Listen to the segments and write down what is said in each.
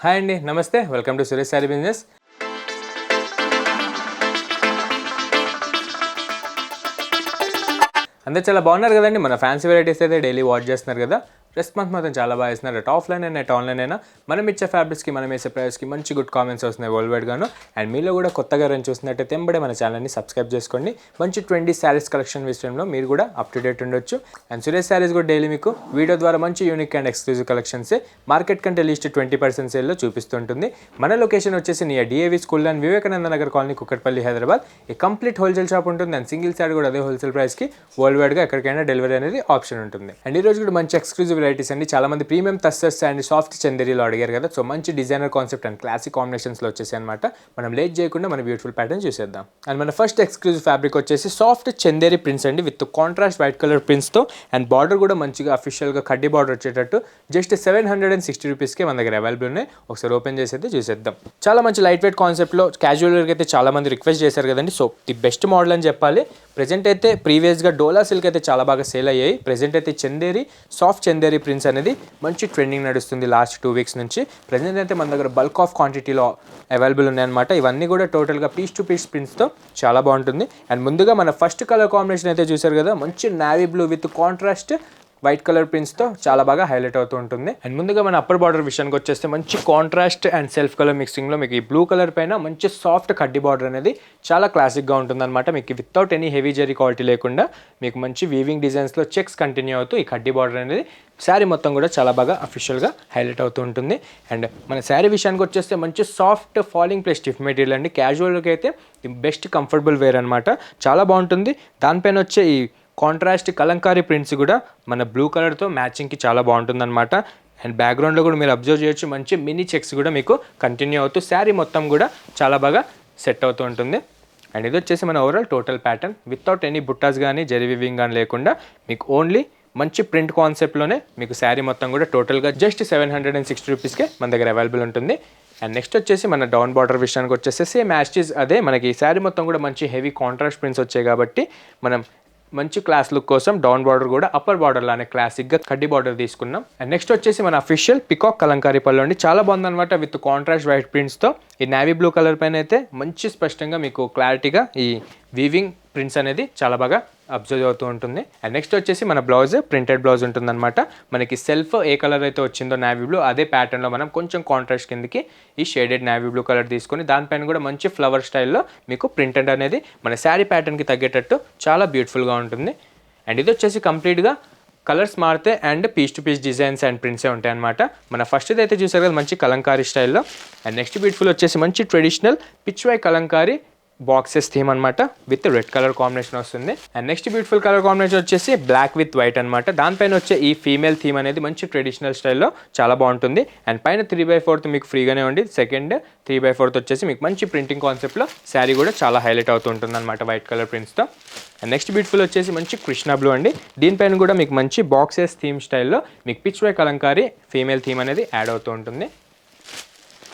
Hi అండి, నమస్తే. Welcome to Suresh sari business. అందరూ చాలా బాగున్నారు కదండి. మన ఫ్యాన్సీ వెరైటీస్ అయితే డైలీ వాచ్ చేస్తున్నారు కదా. రెస్పాన్స్ మాత్రం చాలా బాగా ఇస్తున్నారు. At offline and at online అయినా మనం ఇచ్చే ఫ్యాబ్రిక్స్కి, మనం వేసే ప్రైస్కి మంచి గుడ్ కామెంట్స్ వస్తున్నాయి వరల్డ్ వైడ్ గాను. అండ్ మీలో కూడా కొత్తగా రన్ చూస్తున్నట్టయితే ఎంబడే మన ఛానల్ని సబ్స్క్రైబ్ చేసుకోండి. మంచి 20 శారీస్ కలెక్షన్ విషయంలో మీరు కూడా అప్ టు డేట్ ఉండొచ్చు. అండ్ సురేష్ శారీస్ కూడా డైలీ మీకు వీడియో ద్వారా మంచి unique and exclusive collections market కంటే లీస్ట్ 20% సేల్లో చూపిస్తుంటుంది. మన లొకేషన్ వచ్చేసి near DAV school and Vivekananda Nagar colony, Kukatpally, Hyderabad. ఈ కంప్లీట్ హోల్సేల్ షాప్ ఉంటుంది. అండ్ సింగిల్ శారీ కూడా అదే హోల్సేల్ ప్రైస్కి వరల్డ్ వైడ్గా ఎక్కడికైనా డెలివరీ అనేది ఆప్షన్ ఉంటుంది. అండ్ ఈ రోజు కూడా మంచి ఎక్స్క్లూజివ్ వెరైటీస్ అండి. చాలా మంది ప్రీమియం టస్సర్స్ అండ్ సాఫ్ట్ చందేరీలో అడిగారు కదా. సో మంచి డిజైనర్ కాన్సెప్ట్ అండ్ క్లాసిక్ కాంబినేషన్స్లో వచ్చేసాయి అనమాట. మనం లేట్ చేయకుండా మన బ్యూటిఫుల్ ప్యాటర్న్ చూసేద్దాం. అండ్ మన ఫస్ట్ ఎక్స్క్లూజివ్ ఫ్యాబ్రిక్ వచ్చేసి సాఫ్ట్ చందేరీ ప్రింట్స్ అండి, విత్ కాంట్రాస్ట్ వైట్ కలర్ ప్రింట్స్తో. అండ్ బార్డర్ కూడా మంచిగా అఫీషియల్గా కడ్డీ బార్డర్ వచ్చేటట్టు జస్ట్ 760 రూపీస్కి మన దగ్గర అవైలబుల్ ఉన్నాయి. ఒకసారి ఓపెన్ చేసి అయితే చూసేద్దాం. చాలా మంచి లైట్ వెయిట్ కాన్సెప్ట్లో క్యాజువల్ వేర్కి అయితే చాలా మంది రిక్వెస్ట్ చేశారు కదండి. సో ది బెస్ట్ మోడల్ అని చెప్పాలి. ప్రెజెంట్ అయితే ప్రీవియస్గా డోలా సిల్క్ అయితే చాలా బాగా సేల్ అయ్యాయి. ప్రెజెంట్ అయితే చందేరీ, సాఫ్ట్ చందేరీ ప్రింట్స్ అనేది మంచి ట్రెండింగ్ నడుస్తుంది లాస్ట్ 2 వీక్స్ నుంచి. ప్రెజెంట్ అయితే మన దగ్గర బల్క్ ఆఫ్ క్వాంటిటీలో అవైలబుల్ ఉన్నాయన్నమాట. ఇవన్నీ కూడా టోటల్గా పీస్ టు పీస్ ప్రింట్స్తో చాలా బాగుంటుంది. అండ్ ముందుగా మన ఫస్ట్ కలర్ కాంబినేషన్ అయితే చూసారు కదా, మంచి navy blue with contrast white colour ప్రింట్స్తో చాలా బాగా హైలైట్ అవుతూ ఉంటుంది. అండ్ ముందుగా మన అప్పర్ బార్డర్ విషయానికి వచ్చేస్తే మంచి కాంట్రాస్ట్ అండ్ సెల్ఫ్ కలర్ మిక్సింగ్లో మీకు ఈ బ్లూ కలర్ పైన మంచి సాఫ్ట్ కడ్డీ బార్డర్ అనేది చాలా క్లాసిక్గా ఉంటుందన్నమాట. మీకు without any heavy zari quality లేకుండా మీకు మంచి వీవింగ్ డిజైన్స్లో చెక్స్ కంటిన్యూ అవుతూ ఈ కడ్డీ బార్డర్ అనేది శారీ మొత్తం కూడా చాలా బాగా అఫీషియల్గా హైలైట్ అవుతూ ఉంటుంది. అండ్ మన శారీ విషయానికి వచ్చేస్తే మంచి soft falling plus stiff material అండి. క్యాజువల్గా అయితే బెస్ట్ కంఫర్టబుల్ వేర్ అనమాట, చాలా బాగుంటుంది. దానిపైన వచ్చే ఈ కాంట్రాస్ట్ కలంకారీ ప్రింట్స్ కూడా మన బ్లూ కలర్తో మ్యాచింగ్కి చాలా బాగుంటుందన్నమాట. అండ్ బ్యాక్గ్రౌండ్లో కూడా మీరు అబ్జర్వ్ చేయొచ్చు, మంచి మినీ చెక్స్ కూడా మీకు కంటిన్యూ అవుతూ శారీ మొత్తం కూడా చాలా బాగా సెట్ అవుతూ ఉంటుంది. అండ్ ఇది వచ్చేసి మన overall total pattern without any బుట్టాస్ కానీ జెరీ వివింగ్ కానీ లేకుండా మీకు ఓన్లీ మంచి ప్రింట్ కాన్సెప్ట్లోనే మీకు శారీ మొత్తం కూడా టోటల్గా జస్ట్ 760 రూపీస్కే మన దగ్గర అవైలబుల్ ఉంటుంది. అండ్ నెక్స్ట్ వచ్చేసి మన డౌన్ బార్డర్ విషయానికి వచ్చేసి సేమ్ యాస్టీస్ అదే, మనకి ఈ శారీ మొత్తం కూడా మంచి హెవీ కాంట్రాస్ట్ ప్రింట్స్ వచ్చాయి కాబట్టి మనం మంచి క్లాస్ లుక్ కోసం డౌన్ బార్డర్ కూడా అప్పర్ బార్డర్ లానే క్లాసిక్గా కడ్డీ బార్డర్ తీసుకున్నాం. అండ్ నెక్స్ట్ వచ్చేసి మన అఫీషియల్ పికాక్ కలంకారీ పళ్ళు అండి. చాలా బాగుందన్నమాట విత్ కాంట్రాస్ట్ వైట్ ప్రింట్స్తో. ఈ నావీ బ్లూ కలర్ పైన అయితే మంచి స్పష్టంగా మీకు క్లారిటీగా ఈ వీవింగ్ ప్రింట్స్ అనేది చాలా బాగా అబ్జర్వ్ అవుతూ ఉంటుంది. అండ్ నెక్స్ట్ వచ్చేసి మన బ్లౌజ్ ప్రింటెడ్ బ్లౌజ్ ఉంటుందన్నమాట. మనకి సెల్ఫ్ ఏ కలర్ అయితే వచ్చిందో నావీ బ్లూ, అదే ప్యాటర్న్లో మనం కొంచెం కాంట్రాస్ట్ కిందకి ఈ షేడెడ్ నావీ బ్లూ కలర్ తీసుకొని దానిపైన కూడా మంచి ఫ్లవర్ స్టైల్లో మీకు ప్రింటెడ్ అనేది మన శారీ ప్యాటర్న్కి తగ్గేటట్టు చాలా బ్యూటిఫుల్గా ఉంటుంది. అండ్ ఇది వచ్చేసి కంప్లీట్గా కలర్స్ మారితే and piece to piece designs and ప్రింట్సే ఉంటాయి అనమాట. మన ఫస్ట్ అయితే చూసారు కదా మంచి కలంకారీ స్టైల్లో. అండ్ నెక్స్ట్ బ్యూటిఫుల్ వచ్చేసి మంచి traditional Pichwai Kalamkari boxes theme అనమాట, విత్ రెడ్ కలర్ కాంబినేషన్ వస్తుంది. And next beautiful colour combination వచ్చేసి బ్లాక్ విత్ వైట్ అనమాట. దానిపైన వచ్చే ఈ ఫీమేల్ థీమ్ అనేది మంచి ట్రెడిషనల్ స్టైల్లో చాలా బాగుంటుంది. అండ్ పైన 3/4 మీకు ఫ్రీగానే ఉంది. సెకండ్ 3/4 వచ్చేసి మీకు మంచి ప్రింటింగ్ కాన్సెప్ట్లో శారీ కూడా చాలా హైలైట్ అవుతూ ఉంటుంది అనమాట వైట్ కలర్ ప్రింట్స్తో. అండ్ నెక్స్ట్ బ్యూటిఫుల్ వచ్చేసి మంచి కృష్ణ బ్లూ అండి. దీనిపైన కూడా మీకు మంచి బాక్సెస్ థీమ్ స్టైల్లో మీకు Pichwai Kalamkari female theme అనేది యాడ్ అవుతూ ఉంటుంది.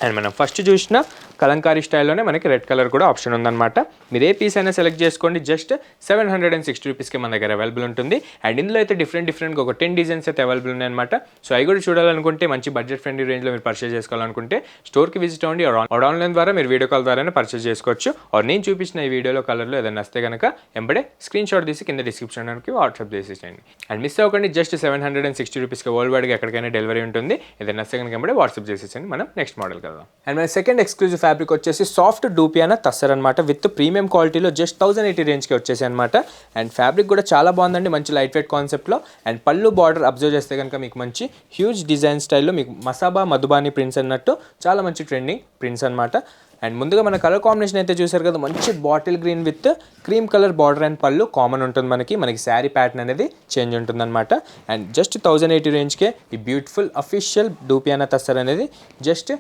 అండ్ మనం ఫస్ట్ చూసిన కలంకారీ స్టైల్లోనే మనకి రెడ్ కలర్ కూడా ఆప్షన్ ఉందన్నమాట. మీరు ఏ పీస్ అయినా సెలెక్ట్ చేసుకోండి, జస్ట్ 760 రూపీస్కి మన దగ్గర అవైలబుల్ ఉంటుంది. అండ్ ఇందులో అయితే డిఫరెంట్గా ఒక 10 డిజైన్స్ అయితే అవైలబుల్ ఉన్నాయన్నమాట. సో అవి కూడా చూడాలనుకుంటే మంచి బడ్జెట్ ఫ్రెండ్లీ రేంజ్లో మీరు పర్చేస్ చేసుకోవాలనుకుంటే స్టోర్కి విజిట్ అవ్వండి. ఆన్లైన్ ద్వారా మీరు వీడియో కాల్ ద్వారానే పర్చేస్ చేసుకోవచ్చు. ఆర్ నేను చూపించిన ఈ వీడియోలో కలర్లో ఏదైనా వస్తే కనుక ఎంబడే స్క్రీన్ షాట్ తీసి కింద డిస్క్రిప్షన్కి వాట్సాప్ చేసేయండి. అండ్ మిస్ అవ్వకండి, జస్ట్ 760 రూపీస్కి వరల్డ్ వైడ్గా ఎక్కడికైనా డెలివరీ ఉంటుంది. ఏదైనా వస్తే కనుక ఎంబడే వాట్సాప్ చేసేయండి. మనం నెక్స్ట్ మోడల్ కదా. అండ్ మన సెకండ్ ఎక్స్క్లూజివ్ ఫ్యాబ్రిక్ వచ్చేసి సాఫ్ట్ డూపియానా తస్సర్ అనమాట, విత్ ప్రీమియం క్వాలిటీలో జస్ట్ 1080 రేంజ్కి వచ్చేసి అనమాట. అండ్ ఫ్యాబ్రిక్ కూడా చాలా బాగుందండి, మంచి లైట్ వెయిట్ కాన్సెప్ట్లో. అండ్ పళ్ళు బార్డర్ అబ్జర్వ్ చేస్తే కనుక మీకు మంచి హ్యూజ్ డిజైన్ స్టైల్లో మీకు మసాబా మధుబాని ప్రింట్స్ అన్నట్టు చాలా మంచి ట్రెండింగ్ ప్రింట్స్ అనమాట. అండ్ ముందుగా మన కలర్ కాంబినేషన్ అయితే చూసారు కదా, మంచి bottle green with cream colour border and పళ్ళు కామన్ ఉంటుంది. మనకి శారీ ప్యాటర్న్ అనేది చేంజ్ ఉంటుంది అనమాట. అండ్ జస్ట్ 1080 రేంజ్కే ఈ బ్యూటిఫుల్ అఫీషియల్ డూపియానా తస్సర్ అనేది జస్ట్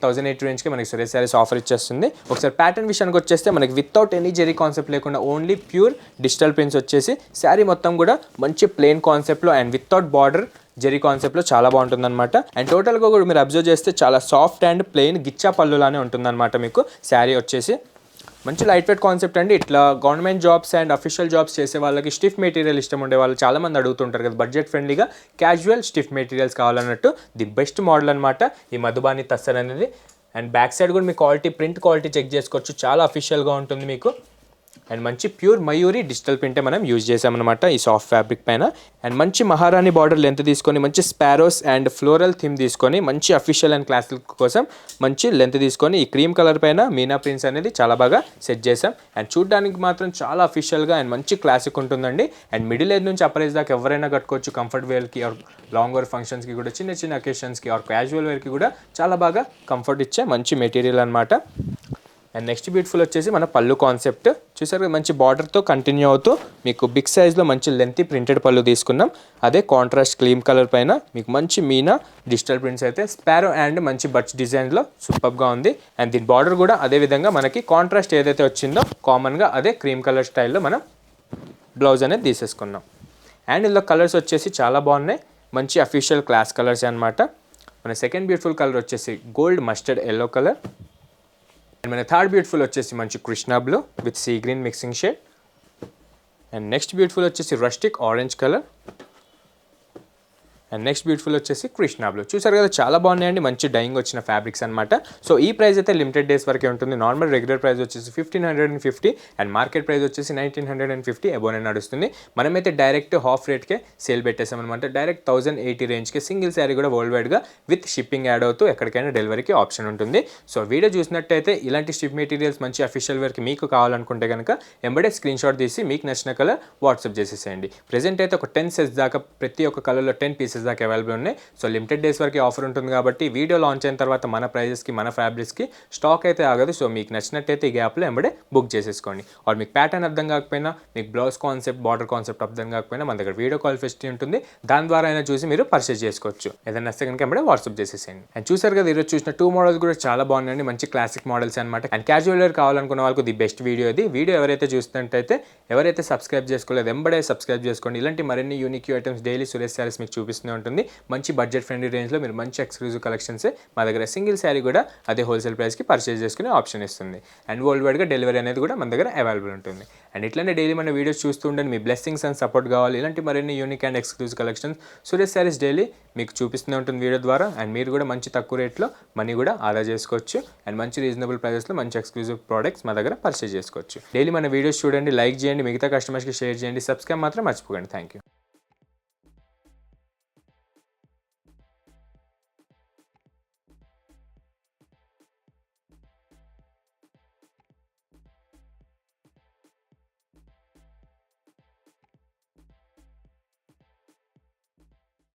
1080 రేంజ్కి మనకి సురేష్ శారీస్ ఆఫర్ ఇచ్చేస్తుంది. ఒకసారి ప్యాటర్న్ విషయానికి వచ్చేస్తే మనకి వితౌట్ ఎనీ జెరీ కాన్సెప్ట్ లేకుండా ఓన్లీ ప్యూర్ డిజిటల్ ప్రింట్స్ వచ్చేసి శారీ మొత్తం కూడా మంచి ప్లెయిన్ కాన్సెప్ట్లో అండ్ వితౌట్ బార్డర్ జెరీ కాన్సెప్ట్లో చాలా బాగుంటుందన్నమాట. అండ్ టోటల్గా కూడా మీరు అబ్జర్వ్ చేస్తే చాలా సాఫ్ట్ అండ్ ప్లెయిన్ గిచ్చా పళ్ళులానే ఉంటుందన్నమాట మీకు శారీ వచ్చేసి. మంచి లైట్ వెయిట్ కాన్సెప్ట్ అండి. ఇట్లా government jobs and official jobs చేసే వాళ్ళకి స్టిఫ్ మెటీరియల్ ఇష్టం ఉండే వాళ్ళు చాలామంది అడుగుతుంటారు కదా, బడ్జెట్ ఫ్రెండ్లీగా క్యాజువల్ స్టిఫ్ మెటీరియల్స్ కావాలన్నట్టు ది బెస్ట్ మోడల్ అనమాట ఈ మధుబాని తస్సర్ అనేది. అండ్ బ్యాక్ సైడ్ కూడా మీ ప్రింట్ క్వాలిటీ చెక్ చేసుకోవచ్చు, చాలా అఫీషియల్గా ఉంటుంది మీకు. అండ్ మంచి ప్యూర్ మయూరి డిజిటల్ ప్రింటే మనం యూజ్ చేసామన్నమాట ఈ సాఫ్ట్ ఫ్యాబ్రిక్ పైన. అండ్ మంచి మహారాణి బార్డర్ లెంత్ తీసుకొని మంచి స్పారోస్ అండ్ ఫ్లోరల్ థీమ్ తీసుకొని మంచి అఫీషియల్ అండ్ క్లాసిక్ కోసం మంచి లెంత్ తీసుకొని ఈ క్రీమ్ కలర్ పైన మీనా ప్రింట్స్ అనేది చాలా బాగా సెట్ చేసాం. అండ్ చూడడానికి మాత్రం చాలా అఫీషియల్గా అండ్ మంచి క్లాసిక్ ఉంటుందండి. అండ్ మిడిల్ ఏజ్ నుంచి అప్పర్ ఏజ్ దాకా ఎవరైనా కట్టుకోవచ్చు, కంఫర్ట్ వేర్కి ఆర్ లాంగ్ వేర్ ఫంక్షన్స్కి కూడా, చిన్న చిన్న అకేషన్స్కి ఆర్ క్యాజువల్ వేర్కి కూడా చాలా బాగా కంఫర్ట్ ఇచ్చే మంచి మెటీరియల్ అనమాట. అండ్ నెక్స్ట్ బ్యూటిఫుల్ వచ్చేసి మన పళ్ళు కాన్సెప్ట్ చూసారు, మంచి బార్డర్తో కంటిన్యూ అవుతూ మీకు బిగ్ సైజ్లో మంచి లెంతీ ప్రింటెడ్ పళ్ళు తీసుకున్నాం. అదే కాంట్రాస్ట్ క్రీమ్ కలర్ పైన మీకు మంచి మీనా డిజిటల్ ప్రింట్స్ అయితే స్పారో అండ్ మంచి బర్చ్ డిజైన్లో సూపర్గా ఉంది. అండ్ దీని బార్డర్ కూడా అదే విధంగా మనకి కాంట్రాస్ట్ ఏదైతే వచ్చిందో కామన్గా అదే క్రీమ్ కలర్ స్టైల్లో మనం బ్లౌజ్ అనేది తీసేసుకున్నాం. అండ్ ఇందులో కలర్స్ వచ్చేసి చాలా బాగున్నాయి, మంచి అఫీషియల్ క్లాస్ కలర్స్ అనమాట. మన సెకండ్ బ్యూటిఫుల్ కలర్ వచ్చేసి gold mustard yellow colour. And మన థర్డ్ బ్యూటిఫుల్ వచ్చేసి మంచి Krishna blue with sea green mixing shade. And next beautiful వచ్చేసి rustic orange colour. And next beautiful వచ్చేసి కృష్ణా బ్లూ. చూసారు కదా చాలా బాగున్నాయండి, మంచి డైయింగ్ వచ్చిన ఫ్యాబ్రిక్స్ అనమాట. సో ఈ ప్రైస్ అయితే లిమిటెడ్ డేస్ వరకే ఉంటుంది. నార్మల్ రెగ్యులర్ ప్రైస్ వచ్చేసి 1550 అండ్ మార్కెట్ ప్రైస్ వచ్చేసి 1950 అబోనే నడుస్తుంది. మనమైతే డైరెక్ట్ హాఫ్ రేట్కే సేల్ పెట్టేసామన్నమాట. డైరెక్ట్ 1080 రేంజ్కి సింగిల్ శారీ కూడా వరల్డ్ వైడ్గా విత్ షిప్పింగ్ యాడ్ అవుతూ ఎక్కడికైనా డెలివరీకి ఆప్షన్ ఉంటుంది. సో వీడియో చూసినట్టయితే ఇలాంటి స్టిఫ్ మెటీరియల్స్ మంచి అఫీషియల్ వేర్కి మీకు కావాలనుకుంటే కనుక ఎంబడే స్క్రీన్ షాట్ తీసి మీకు నచ్చిన కలర్ వాట్సాప్ చేసేసేయండి. ప్రెజెంట్ అయితే ఒక 10 సెట్స్ దాకా ప్రతి ఒక్క కలర్లో 10 పీసెస్ దాకా అవైలబుల్ ఉన్నాయి. సో లిమిటెడ్ డేస్ వరకు ఆఫర్ ఉంటుంది కాబట్టి వీడియో లాంచ్ అయిన తర్వాత మన ప్రైజెస్కి మన ఫ్యాబ్రిక్స్కి స్టాక్ అయితే ఆగదు. సో మీకు నచ్చినట్టయితే ఈ గ్యాప్లో ఎంబడే బుక్ చేసేసుకోండి. ఆర్ మీకు ప్యాటర్న్ అర్థం కాకపోయినా, మీకు బ్లౌజ్ కాన్సెప్ట్ బార్డర్ కాన్సెప్ట్ అర్థం కాకపోయినా మన దగ్గర వీడియో కాల్ ఫెసిలిటీ ఉంటుంది, దాని ద్వారా అయినా చూసి మీరు పర్చేస్ చేసుకోవచ్చు. ఏదైనా నచ్చితే కనుక ఎంబడే వాట్సాప్ చేసేసేయండి. అండ్ చూసారు కదా ఈరోజు చూసిన 2 మోడల్స్ కూడా చాలా బాగున్నాయండి, మంచి క్లాసిక్ మోడల్స్ అనమాట. అండ్ క్యాజువల్ వేర్ కావాలనుకున్న వాళ్ళకి ది బెస్ట్ వీడియో ఇది. వీడియో ఎవరైతే చూస్తున్నట్టయితే ఎవరైతే సబ్స్క్రైబ్ చేసుకోలేదు ఎంబడే సబ్స్క్రైబ్ చేసుకోండి. ఇలాంటి మరిన్ని unique items daily Suresh saris మీకు చూపిస్తూనే ఉంటుంది. మంచి బడ్జెట్ ఫ్రెండ్లీ రేంజ్లో మీరు మంచి ఎక్స్క్లూజివ్ కలెక్షన్స్ మా దగ్గర సింగిల్ శారీ కూడా అదే హోల్సేల్ ప్రైస్కి పర్చేస్ చేసుకునే ఆప్షన్ ఇస్తుంది. అండ్ వరల్డ్ వైడ్గా డెలివరీ అనేది కూడా మన దగ్గర అవైలబుల్ ఉంటుంది. అండ్ ఇట్లానే డైలీ మన వీడియోస్ చూస్తూ ఉండండి. మీ బ్లెస్సింగ్స్ అండ్ సపోర్ట్ కావాలి. ఇలాంటి మరిన్ని unique and exclusive collections Suresh saris daily మీకు చూపిస్తూనే ఉంటుంది వీడియో ద్వారా. అండ్ మీరు కూడా మంచి తక్కువ రేట్లో మనీ కూడా ఆదా చేసుకోవచ్చు. అండ్ మంచి రీజనబుల్ ప్రైజెస్లో మంచి ఎక్స్క్లూజివ్ ప్రోడక్ట్స్ మా దగ్గర పర్చేస్ చేసుకోవచ్చు. డైలీ మన వీడియోస్ చూడండి, లైక్ చేయండి, మిగతా కస్టమర్స్కి షేర్ చేయండి, సబ్స్క్రైబ్ మాత్రం మర్చిపోకండి. Thank you.